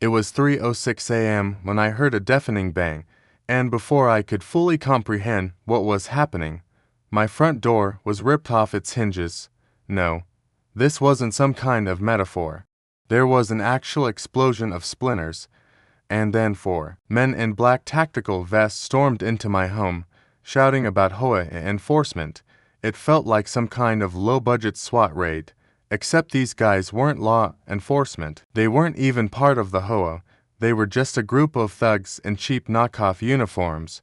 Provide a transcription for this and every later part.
It was 3:06 a.m. when I heard a deafening bang, and before I could fully comprehend what was happening, my front door was ripped off its hinges. No, this wasn't some kind of metaphor. There was an actual explosion of splinters, and then 4 men in black tactical vests stormed into my home, shouting about HOA enforcement. It felt like some kind of low-budget SWAT raid, except these guys weren't law enforcement. They weren't even part of the HOA. They were just a group of thugs in cheap knockoff uniforms.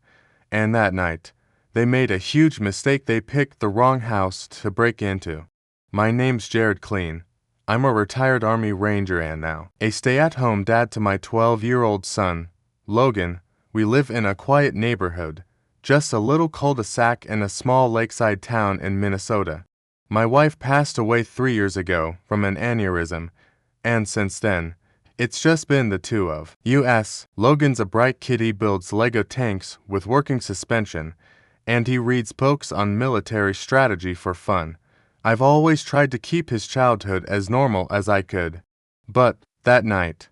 And that night, they made a huge mistake. They picked the wrong house to break into. My name's Jared Clean. I'm a retired Army Ranger and now a stay-at-home dad to my 12-year-old son, Logan. We live in a quiet neighborhood, just a little cul-de-sac in a small lakeside town in Minnesota. My wife passed away 3 years ago from an aneurysm, and since then, it's just been the two of us. Logan's a bright kid. He builds Lego tanks with working suspension, and he reads books on military strategy for fun. I've always tried to keep his childhood as normal as I could. But that night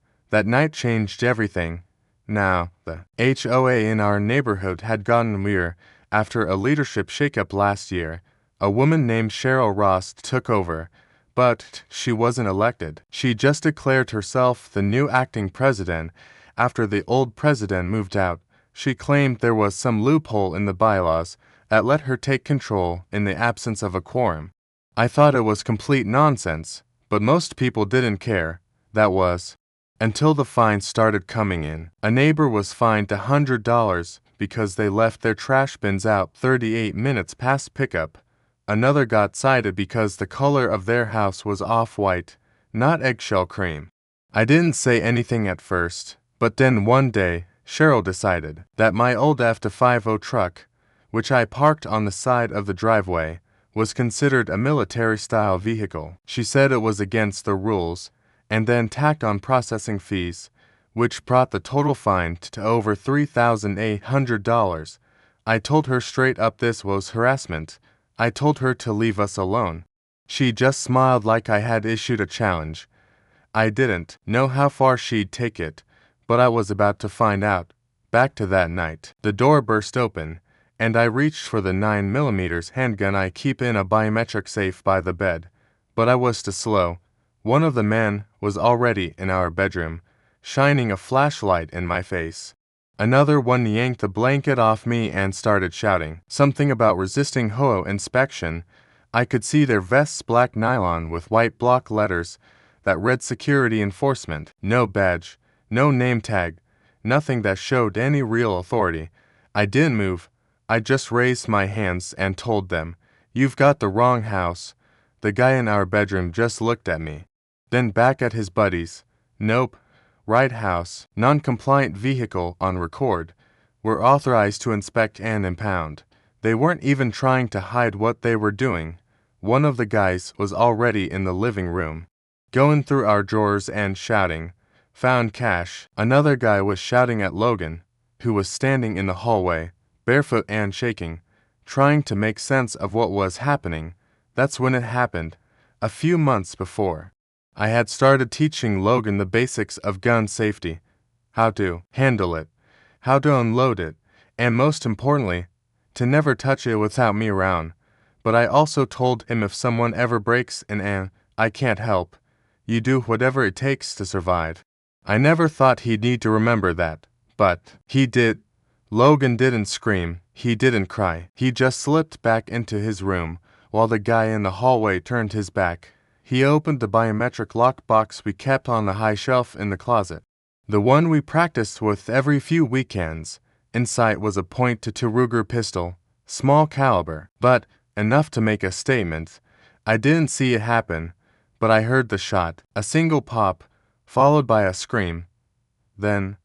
changed everything. Now, the HOA in our neighborhood had gotten weird after a leadership shakeup last year. A woman named Cheryl Ross took over, but she wasn't elected. She just declared herself the new acting president after the old president moved out. She claimed there was some loophole in the bylaws that let her take control in the absence of a quorum. I thought it was complete nonsense, but most people didn't care. That was until the fines started coming in. A neighbor was fined $100 because they left their trash bins out 38 minutes past pickup. Another got cited because the color of their house was off-white, not eggshell cream. I didn't say anything at first, but then one day, Cheryl decided that my old F-50 truck, which I parked on the side of the driveway, was considered a military-style vehicle. She said it was against the rules, and then tacked on processing fees, which brought the total fine to over $3,800. I told her straight up this was harassment. I told her to leave us alone. She just smiled like I had issued a challenge. I didn't know how far she'd take it, but I was about to find out. Back to that night. The door burst open, and I reached for the 9mm handgun I keep in a biometric safe by the bed. But I was too slow. One of the men was already in our bedroom, shining a flashlight in my face. Another one yanked the blanket off me and started shouting something about resisting HOA inspection. I could see their vests black nylon with white block letters that read security enforcement. No badge, no name tag, nothing that showed any real authority. I didn't move. I just raised my hands and told them, "You've got the wrong house." The guy in our bedroom just looked at me, then back at his buddies. "Nope. Right house, non-compliant vehicle on record. We're authorized to inspect and impound." They weren't even trying to hide what they were doing. One of the guys was already in the living room, going through our drawers and shouting, "Found cash." Another guy was shouting at Logan, who was standing in the hallway, barefoot and shaking, trying to make sense of what was happening. That's when it happened, a few months before. I had started teaching Logan the basics of gun safety, how to handle it, how to unload it, and most importantly, to never touch it without me around. But I also told him if someone ever breaks in and I can't help, you do whatever it takes to survive. I never thought he'd need to remember that, but he did. Logan didn't scream, he didn't cry. He just slipped back into his room while the guy in the hallway turned his back. He opened the biometric lockbox we kept on the high shelf in the closet, the one we practiced with every few weekends. Inside was a .22 Ruger pistol, small caliber, but enough to make a statement. I didn't see it happen, but I heard the shot, a single pop, followed by a scream. Then,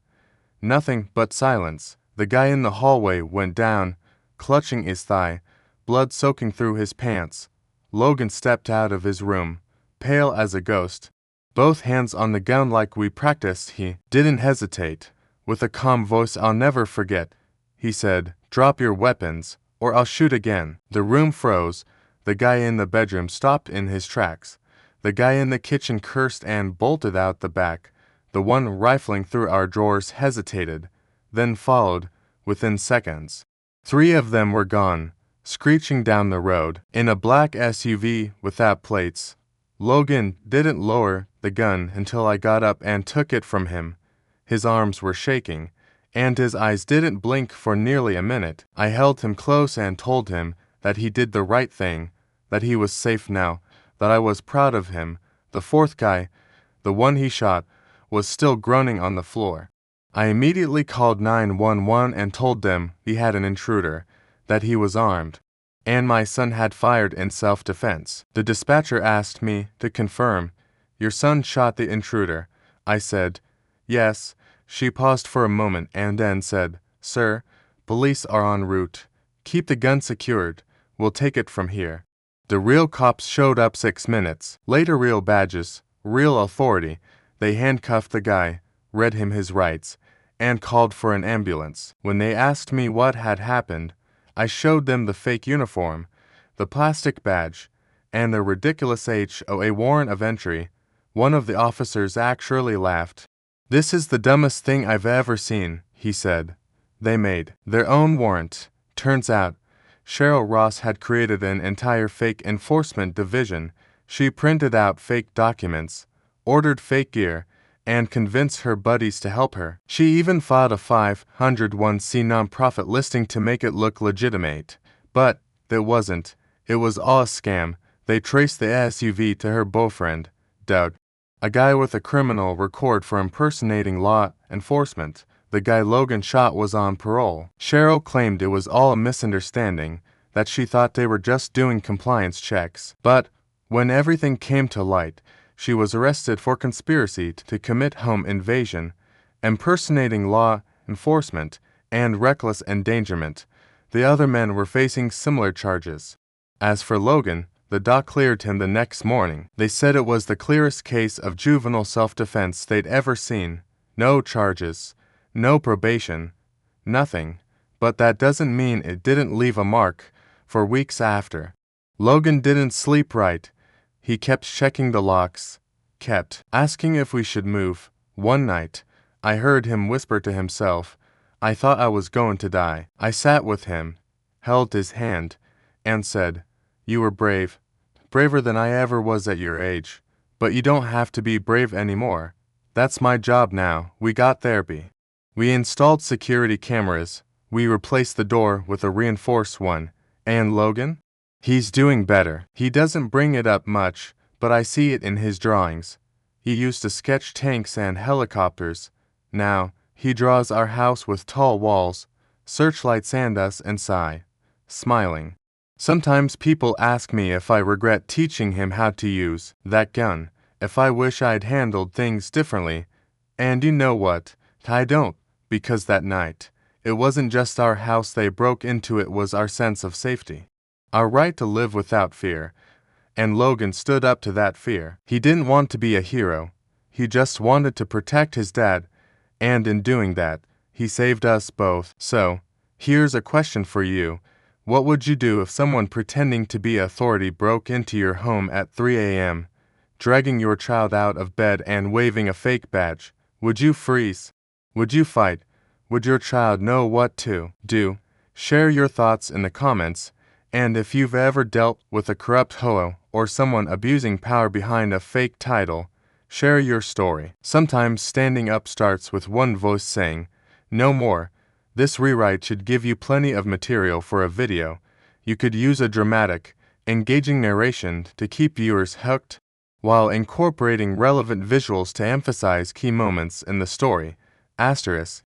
nothing but silence. The guy in the hallway went down, clutching his thigh, blood soaking through his pants. Logan stepped out of his room, pale as a ghost, both hands on the gun like we practiced. He didn't hesitate. With a calm voice I'll never forget, he said, "Drop your weapons, or I'll shoot again." The room froze. The guy in the bedroom stopped in his tracks. The guy in the kitchen cursed and bolted out the back. The one rifling through our drawers hesitated, then followed, within seconds. 3 of them were gone, screeching down the road, in a black SUV without plates. Logan didn't lower the gun until I got up and took it from him. His arms were shaking, and his eyes didn't blink for nearly a minute. I held him close and told him that he did the right thing, that he was safe now, that I was proud of him. The 4th guy, the one he shot, was still groaning on the floor. I immediately called 911 and told them he had an intruder, that he was armed, and my son had fired in self-defense. The dispatcher asked me to confirm, "Your son shot the intruder?" I said, "Yes." She paused for a moment and then said, "Sir, police are en route. Keep the gun secured. We'll take it from here." The real cops showed up 6 minutes later, real badges, real authority. They handcuffed the guy, read him his rights, and called for an ambulance. When they asked me what had happened, I showed them the fake uniform, the plastic badge, and the ridiculous HOA warrant of entry. One of the officers actually laughed. "This is the dumbest thing I've ever seen," he said. They made their own warrant. Turns out, Cheryl Ross had created an entire fake enforcement division. She printed out fake documents, ordered fake gear, and convinced her buddies to help her. She even filed a 501c nonprofit listing to make it look legitimate. But it wasn't. It was all a scam. They traced the SUV to her boyfriend, Doug, a guy with a criminal record for impersonating law enforcement. The guy Logan shot was on parole. Cheryl claimed it was all a misunderstanding, that she thought they were just doing compliance checks. But when everything came to light, she was arrested for conspiracy to commit home invasion, impersonating law enforcement, and reckless endangerment. The other men were facing similar charges. As for Logan, the doc cleared him the next morning. They said it was the clearest case of juvenile self-defense they'd ever seen. No charges, no probation, nothing. But that doesn't mean it didn't leave a mark for weeks after. Logan didn't sleep right. He kept checking the locks, kept asking if we should move. One night, I heard him whisper to himself, "I thought I was going to die." I sat with him, held his hand, and said, "You were brave, braver than I ever was at your age. But you don't have to be brave anymore. That's my job now." We got therapy. We installed security cameras. We replaced the door with a reinforced one. And Logan? He's doing better. He doesn't bring it up much, but I see it in his drawings. He used to sketch tanks and helicopters. Now, he draws our house with tall walls, searchlights and us inside, smiling. Sometimes people ask me if I regret teaching him how to use that gun, if I wish I'd handled things differently. And you know what? I don't, because that night, it wasn't just our house they broke into, it was our sense of safety. Our right to live without fear, and Logan stood up to that fear. He didn't want to be a hero. He just wanted to protect his dad, and in doing that, he saved us both. So, here's a question for you. What would you do if someone pretending to be authority broke into your home at 3 a.m., dragging your child out of bed and waving a fake badge? Would you freeze? Would you fight? Would your child know what to do? Share your thoughts in the comments. And if you've ever dealt with a corrupt HOA or someone abusing power behind a fake title, share your story. Sometimes standing up starts with one voice saying, "No more." This rewrite should give you plenty of material for a video. You could use a dramatic, engaging narration to keep viewers hooked, while incorporating relevant visuals to emphasize key moments in the story. Asterisk.